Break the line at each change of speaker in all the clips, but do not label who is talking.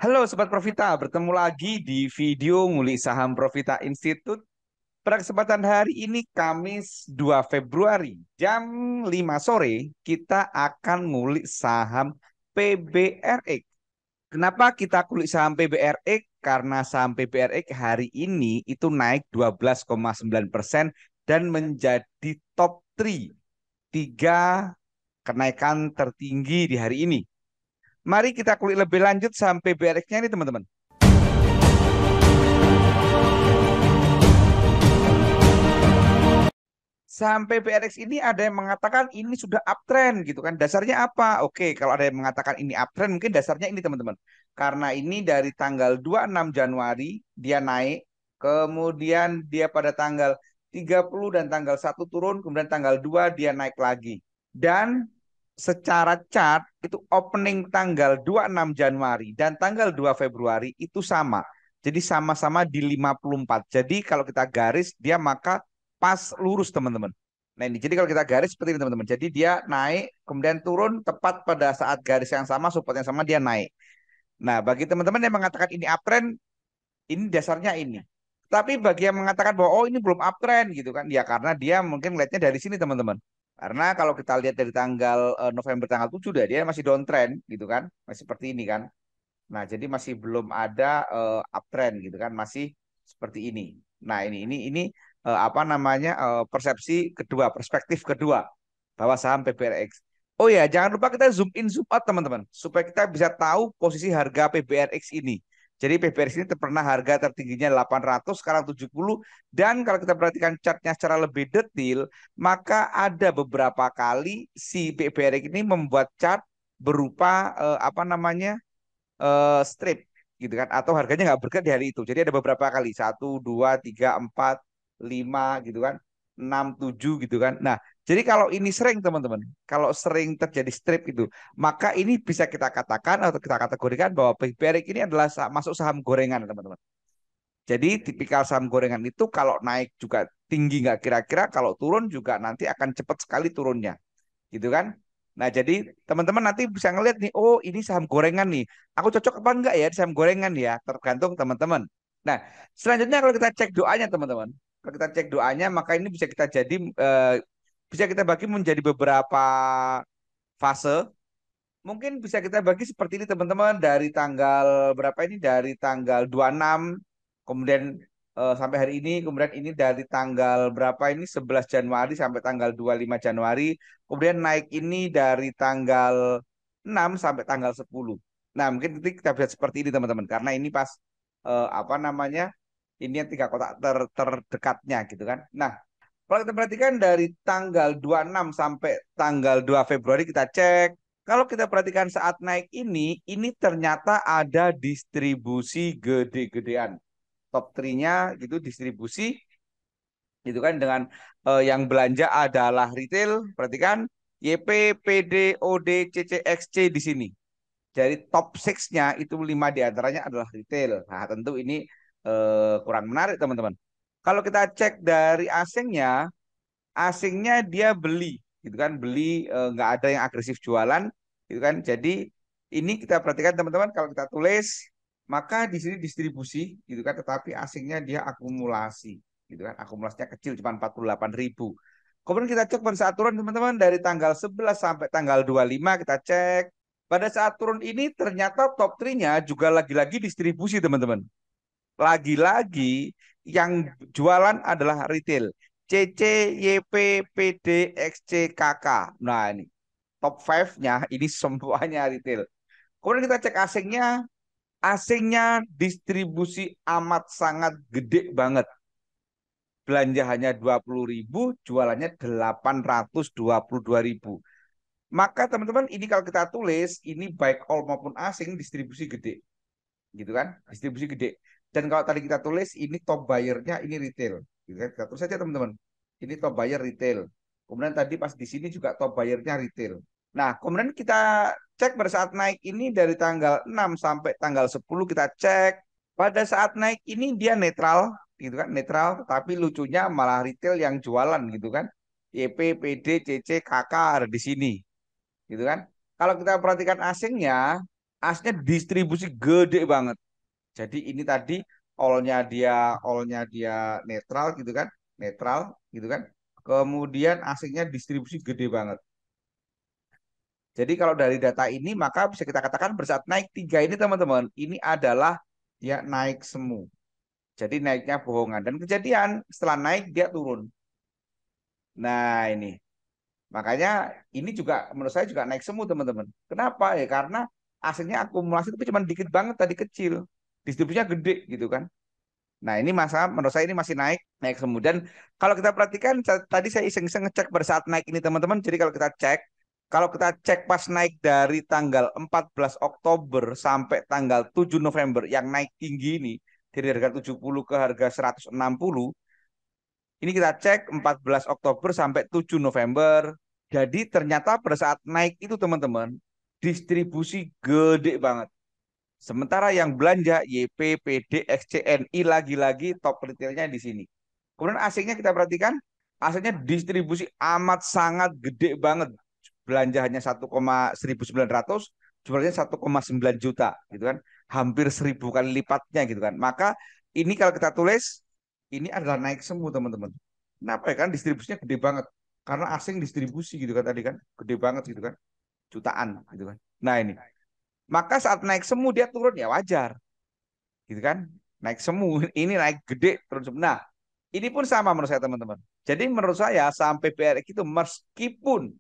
Halo Sobat Profita, bertemu lagi di video Ngulik Saham Profita Institute. Pada kesempatan hari ini Kamis 2 Februari jam 5 sore kita akan ngulik saham PBRX. Kenapa kita kulik saham PBRX? Karena saham PBRX hari ini itu naik 12,9% dan menjadi top 3, tiga kenaikan tertinggi di hari ini. Mari kita kulik lebih lanjut saham PBRX-nya ini teman-teman. Sampai PRX ini ada yang mengatakan ini sudah uptrend gitu kan. Dasarnya apa? Oke, kalau ada yang mengatakan ini uptrend mungkin dasarnya ini teman-teman. Karena ini dari tanggal 26 Januari dia naik, kemudian dia pada tanggal 30 dan tanggal 1 turun, kemudian tanggal 2 dia naik lagi. Dan secara chart itu opening tanggal 26 Januari dan tanggal 2 Februari itu sama. Jadi sama-sama di 54. Jadi kalau kita garis dia maka pas lurus teman-teman. Nah ini jadi kalau kita garis seperti ini teman-teman. Jadi dia naik kemudian turun tepat pada saat garis yang sama support yang sama dia naik. Nah bagi teman-teman yang mengatakan ini uptrend ini dasarnya ini. Tapi bagi yang mengatakan bahwa oh ini belum uptrend gitu kan ya karena dia mungkin lihatnya dari sini teman-teman. Karena kalau kita lihat dari tanggal November tanggal 7 dia masih downtrend gitu kan. Masih seperti ini kan. Nah, jadi masih belum ada uptrend gitu kan, masih seperti ini. Nah, ini apa namanya persepsi kedua, perspektif kedua bahwa saham PBRX. Oh ya, jangan lupa kita zoom in zoom out teman-teman supaya kita bisa tahu posisi harga PBRX ini. Jadi PBRX ini pernah harga tertingginya 800, sekarang 70 dan kalau kita perhatikan chartnya secara lebih detail, maka ada beberapa kali si PBRX ini membuat chart berupa apa namanya strip gitu kan atau harganya nggak bergerak di hari itu jadi ada beberapa kali 1, 2, 3, 4, 5 gitu kan 6, 7 gitu kan. Nah jadi kalau ini sering teman-teman kalau sering terjadi strip itu maka ini bisa kita katakan atau kita kategorikan bahwa PBRX ini adalah masuk saham gorengan teman-teman. Jadi tipikal saham gorengan itu kalau naik juga tinggi nggak kira-kira kalau turun juga nanti akan cepat sekali turunnya gitu kan. Nah, jadi teman-teman nanti bisa ngeliat nih, oh ini saham gorengan nih. Aku cocok apa enggak ya di saham gorengan ya, tergantung teman-teman. Nah, selanjutnya kalau kita cek doanya teman-teman. Kalau kita cek doanya, maka ini bisa kita jadi bisa kita bagi menjadi beberapa fase. Mungkin bisa kita bagi seperti ini teman-teman dari tanggal berapa ini dari tanggal 26 kemudian sampai hari ini kemudian ini dari tanggal berapa ini 11 Januari sampai tanggal 25 Januari kemudian naik ini dari tanggal 6 sampai tanggal 10. Nah, mungkin nanti kita bisa seperti ini teman-teman karena ini pas apa namanya? Ini yang tiga kotak terdekatnya gitu kan. Nah, kalau kita perhatikan dari tanggal 26 sampai tanggal 2 Februari kita cek. Kalau kita perhatikan saat naik ini ternyata ada distribusi gede-gedean. Top 3-nya gitu distribusi gitu kan dengan yang belanja adalah retail. Perhatikan YP, PD, OD, CCXC di sini. Jadi top 6-nya itu 5 diantaranya adalah retail. Nah, tentu ini kurang menarik teman-teman. Kalau kita cek dari asingnya dia beli gitu kan beli nggak ada yang agresif jualan gitu kan jadi ini kita perhatikan teman-teman kalau kita tulis maka di sini distribusi gitu kan tetapi asingnya dia akumulasi gitu kan akumulasinya kecil cuma 48.000. Kemudian kita cek pada saat turun teman-teman dari tanggal 11 sampai tanggal 25 kita cek pada saat turun ini ternyata top 3-nya juga lagi-lagi distribusi teman-teman. Lagi-lagi yang jualan adalah retail. CC, YP, PD, XC, KK. Nah ini top 5-nya ini semuanya retail. Kemudian kita cek asingnya. Asingnya distribusi amat sangat gede banget. Belanja hanya 20.000, jualannya 822.000. Maka teman-teman ini kalau kita tulis, ini baik all maupun asing distribusi gede. Gitu kan? Distribusi gede. Dan kalau tadi kita tulis ini top buyer-nya ini retail, gitu kan? Kita tulis saja teman-teman. Ini top buyer retail. Kemudian tadi pas di sini juga top buyer-nya retail. Nah, kemudian kita cek pada saat naik ini dari tanggal 6 sampai tanggal 10 kita cek. Pada saat naik ini dia netral, gitu kan? Netral, tapi lucunya malah retail yang jualan gitu kan. YP, PD, CC, KK ada di sini, gitu kan? Kalau kita perhatikan asingnya, asnya distribusi gede banget. Jadi ini tadi all-nya dia netral gitu kan, netral gitu kan. Kemudian asingnya distribusi gede banget. Jadi kalau dari data ini maka bisa kita katakan pada saat naik tiga ini teman-teman, ini adalah dia naik semu. Jadi naiknya bohongan dan kejadian setelah naik dia turun. Nah ini makanya ini juga menurut saya juga naik semu teman-teman. Kenapa ya? Karena aslinya akumulasi itu cuma dikit banget tadi kecil, distribusinya gede gitu kan. Nah ini masa menurut saya ini masih naik naik semu dan kalau kita perhatikan tadi saya iseng-iseng ngecek pada saat naik ini teman-teman. Jadi kalau kita cek pas naik dari tanggal 14 Oktober sampai tanggal 7 November yang naik tinggi ini dari harga 70 ke harga 160. Ini kita cek 14 Oktober sampai 7 November. Jadi ternyata pada saat naik itu teman-teman, distribusi gede banget. Sementara yang belanja YP, PD, XCNI lagi-lagi top retailnya di sini. Kemudian asingnya kita perhatikan, asingnya distribusi amat sangat gede banget. Belanja hanya 1,1900, jualnya 1,9 juta gitu kan. Hampir 1000 kali lipatnya gitu kan. Maka ini kalau kita tulis, ini adalah naik semu teman-teman. Kenapa ya? Kan distribusinya gede banget. Karena asing distribusi gitu kan tadi kan. Gede banget gitu kan. Jutaan gitu kan. Nah ini. Maka saat naik semu dia turun ya wajar. Gitu kan. Naik semu. Ini naik gede turun semu. Nah ini pun sama menurut saya teman-teman. Jadi menurut saya sampai PRX itu meskipun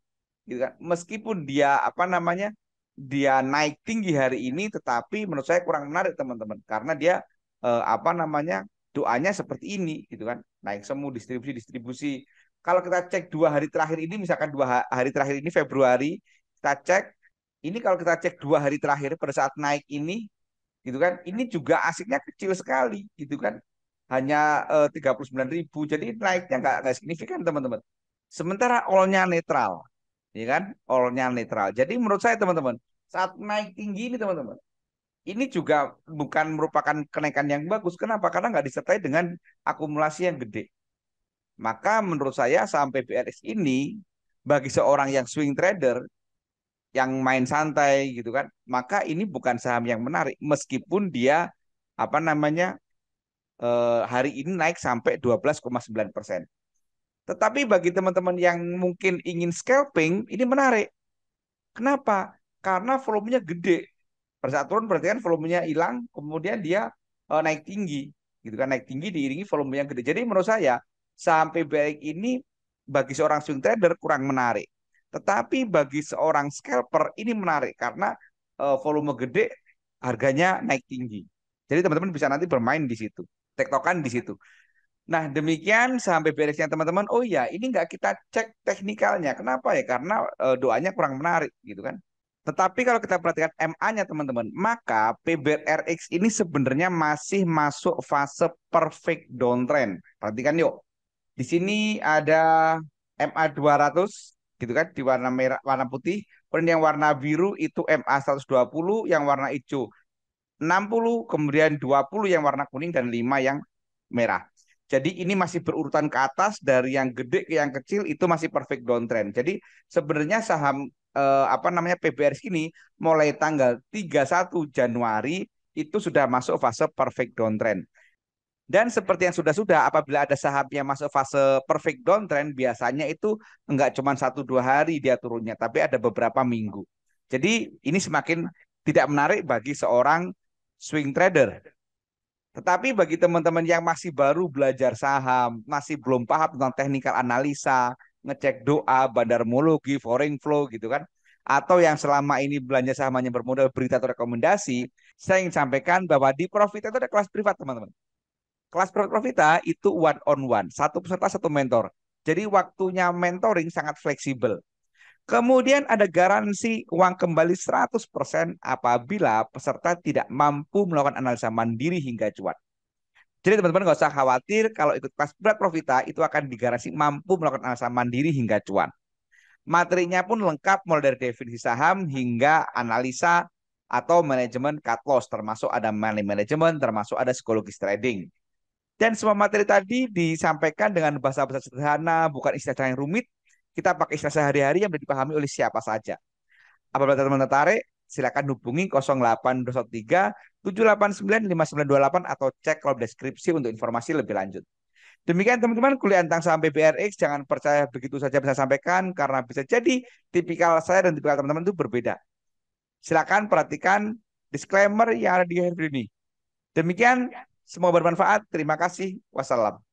gitu kan, meskipun dia apa namanya dia naik tinggi hari ini, tetapi menurut saya kurang menarik teman-teman karena dia apa namanya doanya seperti ini gitu kan, naik semu distribusi. Kalau kita cek 2 hari terakhir ini, misalkan 2 hari terakhir ini Februari, kita cek ini kalau kita cek 2 hari terakhir pada saat naik ini gitu kan, ini juga asiknya kecil sekali gitu kan, hanya 39.000, jadi naiknya nggak signifikan teman-teman. Sementara all-nya netral, ya kan, all-nya netral. Jadi menurut saya teman-teman, saat naik tinggi ini teman-teman, ini juga bukan merupakan kenaikan yang bagus. Kenapa? Karena nggak disertai dengan akumulasi yang gede. Maka menurut saya sampai PRX ini bagi seorang yang swing trader yang main santai gitu kan, maka ini bukan saham yang menarik meskipun dia apa namanya hari ini naik sampai 12,9%. Tetapi bagi teman-teman yang mungkin ingin scalping, ini menarik. Kenapa? Karena volumenya gede. Pada saat turun berarti kan volumenya hilang, kemudian dia naik tinggi, gitu kan, naik tinggi diiringi volume yang gede. Jadi menurut saya sampai baik ini bagi seorang swing trader kurang menarik. Tetapi bagi seorang scalper ini menarik karena volume gede, harganya naik tinggi. Jadi teman-teman bisa nanti bermain di situ, tektokan di situ. Nah, demikian sampai beresnya teman-teman. Oh iya, ini nggak kita cek teknikalnya. Kenapa ya? Karena doanya kurang menarik gitu kan. Tetapi kalau kita perhatikan MA-nya teman-teman, maka PBRX ini sebenarnya masih masuk fase perfect downtrend. Perhatikan yuk. Di sini ada MA 200 gitu kan di warna merah, warna putih. Kemudian yang warna biru itu MA 120, yang warna hijau 60, kemudian 20 yang warna kuning dan 5 yang merah. Jadi ini masih berurutan ke atas dari yang gede ke yang kecil itu masih perfect downtrend. Jadi sebenarnya saham apa namanya PBRS ini mulai tanggal 31 Januari itu sudah masuk fase perfect downtrend. Dan seperti yang sudah-sudah, apabila ada saham yang masuk fase perfect downtrend, biasanya itu enggak cuma 1-2 hari dia turunnya, tapi ada beberapa minggu. Jadi ini semakin tidak menarik bagi seorang swing trader. Tetapi bagi teman-teman yang masih baru belajar saham, masih belum paham tentang teknikal analisa, ngecek doa, bandarmologi, foreign flow gitu kan, atau yang selama ini belanja saham hanya bermodal berita atau rekomendasi, saya ingin sampaikan bahwa di Profit itu ada kelas privat teman-teman. Kelas Profita itu one on one, satu peserta satu mentor. Jadi waktunya mentoring sangat fleksibel. Kemudian ada garansi uang kembali 100% apabila peserta tidak mampu melakukan analisa mandiri hingga cuan. Jadi teman-teman nggak usah khawatir kalau ikut kelas berat Profita itu akan digaransi mampu melakukan analisa mandiri hingga cuan. Materinya pun lengkap mulai dari definisi saham hingga analisa atau manajemen cut loss, termasuk ada money management, termasuk ada psikologis trading. Dan semua materi tadi disampaikan dengan bahasa-bahasa sederhana, bukan istilah yang rumit. Kita pakai istilah sehari-hari yang bisa dipahami oleh siapa saja. Apabila teman-teman tertarik, silakan hubungi 0823 789 5928 atau cek kolom deskripsi untuk informasi lebih lanjut. Demikian teman-teman kuliah tentang saham PBRX. Jangan percaya begitu saja bisa sampaikan karena bisa jadi tipikal saya dan tipikal teman-teman itu berbeda. Silakan perhatikan disclaimer yang ada di akhir video ini. Demikian, semoga bermanfaat. Terima kasih. Wassalam.